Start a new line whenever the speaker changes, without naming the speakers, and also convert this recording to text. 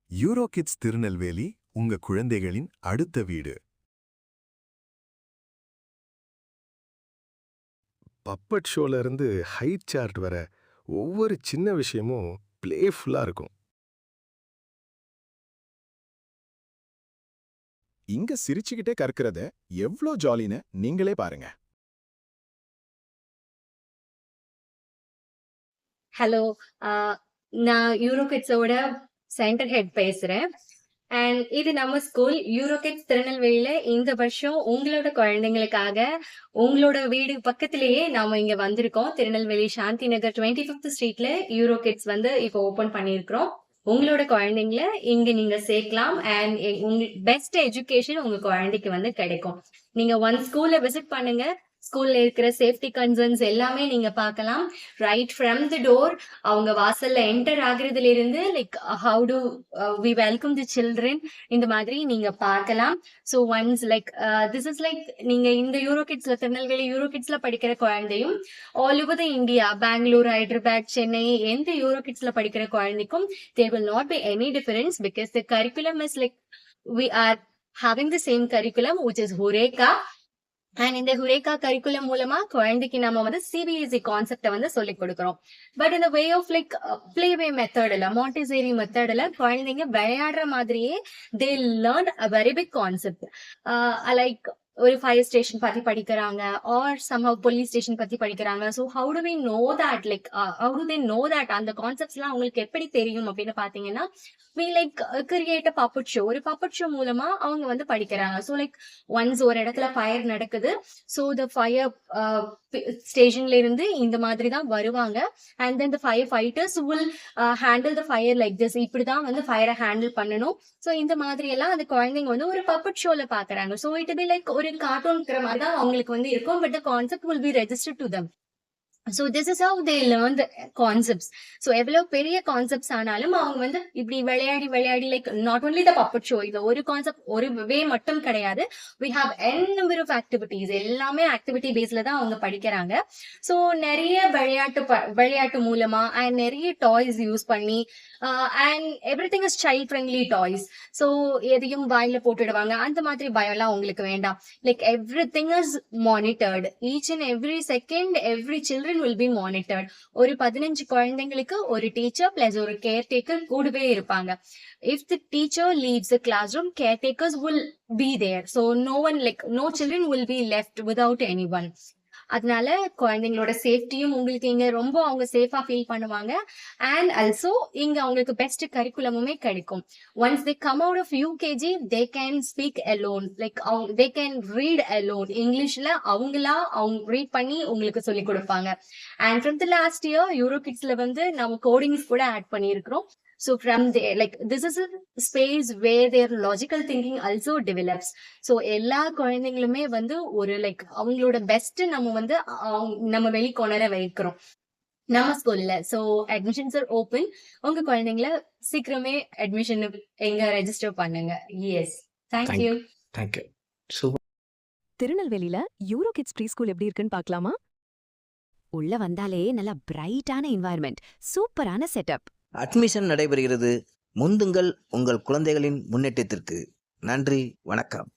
Euro kids Tirunelveli உங்க குழந்தைகளின் அடுத்த வீடு.
பப்பட் ஷோல இருந்து ஹைட் சார்ட் வர ஒவ்வொரு சின்ன விஷயமும் பிளேஃபுல்லா இருக்கும்.
இங்க சிரிச்சுக்கிட்டே கற்கிறத எவ்ளோ ஜாலின்னு நீங்களே பாருங்க.
ஹலோ. நான் யூரோ கிட்ஸோட சென்டர் ஹெட் பேசுறேன். அண்ட் இது நம்ம ஸ்கூல் யூரோ கிட்ஸ் திருநெல்வேலியில இந்த வருஷம் உங்களோட குழந்தைங்களுக்காக உங்களோட வீடு பக்கத்திலேயே நாம இங்க வந்திருக்கோம். திருநெல்வேலி சாந்தி நகர் 25th ஸ்ட்ரீட்ல யூரோ கிட்ஸ் வந்து இப்போ ஓபன் பண்ணியிருக்கிறோம். உங்களோட குழந்தைங்கள இங்க நீங்க சேர்க்கலாம். அண்ட் உங்க பெஸ்ட் எஜுகேஷன் உங்க குழந்தைக்கு வந்து கிடைக்கும். நீங்க ஒன் ஸ்கூல்ல விசிட் பண்ணுங்க. ஸ்கூல்ல இருக்கிற சேஃப்டி கன்சர்ன்ஸ் எல்லாமே நீங்க பார்க்கலாம். ரைட் ஃப்ரம் தி டோர் அவங்க வாசல்ல என்டர் ஆகுறதுல இருந்து like how do we welcome the children இந்த மாதிரி நீங்க பார்க்கலாம். So once like this is like நீங்க இந்த யூரோ கிட்ஸ்ல திருநெல்வேலி யூரோ கிட்ஸ்ல படிக்கிற குழந்தையும் all over the India Bangalore Hyderabad Chennai எந்த யூரோ கிட்ஸ்ல படிக்கிற குழந்தைக்கும் there will not be any difference because the curriculum is like we are having the same curriculum which is Hureka. And இந்த ஹுரேகா கரிக்குலம் மூலமா குழந்தைக்கு நம்ம வந்து சிபிஎஸ்இ கான்செப்டை வந்து சொல்லி கொடுக்குறோம். பட் இந்த வே ஆஃப் லைக் பிளேவே மெத்தட்ல மாண்டிசேரி மெத்தட்ல குழந்தைங்க விளையாடுற மாதிரியே they learn a very big concept. Like ஒரு ஃபயர் ஸ்டேஷன் பத்தி படிக்கிறாங்க ஆர் சம்ஹவ் போலீஸ் ஸ்டேஷன் பத்தி படிக்கிறாங்க. So how do we know that like how do they know that அந்த கான்செப்ட்ஸ்லாம் அவங்களுக்கு எப்படி தெரியும் அப்படின்னு பாத்தீங்கன்னா we like create a puppet show. ஒரு puppet show மூலமா அவங்க வந்து படிக்கிறாங்க. ஸோ லைக் ஒன்ஸ் ஒரு இடத்துல ஃபயர் நடக்குது. ஸோ த ஃபயர் ஸ்டேஷன்ல இருந்து இந்த மாதிரி தான் வருவாங்க. And then the fire fighters will handle the fire like this. இப்படிதான் வந்து ஃபயரை ஹேண்டில் பண்ணணும். ஸோ இந்த மாதிரி எல்லாம் அந்த குழந்தைங்க வந்து ஒரு பப்பட் ஷோல பாக்குறாங்க. ஸோ இட் பி லைக் ஒரு கார்ட்டூன் மாதிரி தான் அவங்களுக்கு வந்து இருக்கும். But the concept will be registered to them. So this is how they learn the concepts. So எவ்வளவு பெரிய கான்செப்ட்ஸ் ஆனாலும் அவங்க வந்து இப்படி விளையாடி like not only the puppet show. இது ஒரு கான்செப்ட் ஒரு வே மட்டும் கிடையாது. we have n number of activities. எல்லாமே ஆக்டிவிட்டி பேஸ்ல தான் அவங்க படிக்கிறாங்க. ஸோ நிறைய விளையாட்டு மூலமா அண்ட் நிறைய டாய்ஸ் யூஸ் பண்ணி and every thing is child friendly toys. So எதையும் வாயில போட்டுடுவாங்க அந்த மாதிரி பயம்லாம் உங்களுக்கு வேண்டாம். Like every thing is monitored. Each and every second every children will be monitored. ஒரு 15 குழந்தைங்களுக்கு ஒரு டீச்சர் பிளஸ் ஒரு கேர்டேக்கர் கூடவே இருப்பாங்க. If the teacher leaves the classroom, caretakers will be there. So no children will be left without anyone. அதனால குழந்தைங்களோட சேஃப்டியும் உங்களுக்கு இங்க ரொம்ப அவங்க சேஃபா ஃபீல் பண்ணுவாங்க. அண்ட் ஆல்சோ இங்க அவங்களுக்கு பெஸ்ட் கரிக்குலமுமே கிடைக்கும். Once they come out of UKG they can speak alone. Like they can read alone. இங்கிலீஷ்ல அவங்க ரீட் பண்ணி உங்களுக்கு சொல்லி கொடுப்பாங்க. And from the last year Euro கிட்ஸ்ல வந்து நம்ம கோடிங்ஸ் கூட ஆட் பண்ணியிருக்கிறோம். So from there, like this is a space where their logical thinking also develops. So எல்லா குழந்தைங்களுமே வந்து ஒரு லைக் அவங்களோட பெஸ்ட் நம்ம வந்து நம்ம வெளிக்கொணர வைக்கிறோம் நம்ம ஸ்கூல்ல. So admissions are open. உங்க குழந்தைங்கள சீக்கிரமே அட்மிஷன் எங்க ரெஜிஸ்டர் பண்ணுங்க. Yes, thank you.
தேங்க்யூ.
திருநெல்வேலியில யூரோ கிட்ஸ் ப்ரீ ஸ்கூல் எப்படி இருக்குன்னு பார்க்கலாமா? உள்ள வந்தாலே நல்ல பிரைட்டான என்வாயர்மெண்ட், சூப்பரான செட்டப்.
அட்மிஷன் நடைபெறுகிறது. முந்துங்கள் உங்கள் குழந்தைகளின் முன்னேற்றத்திற்கு. நன்றி, வணக்கம்.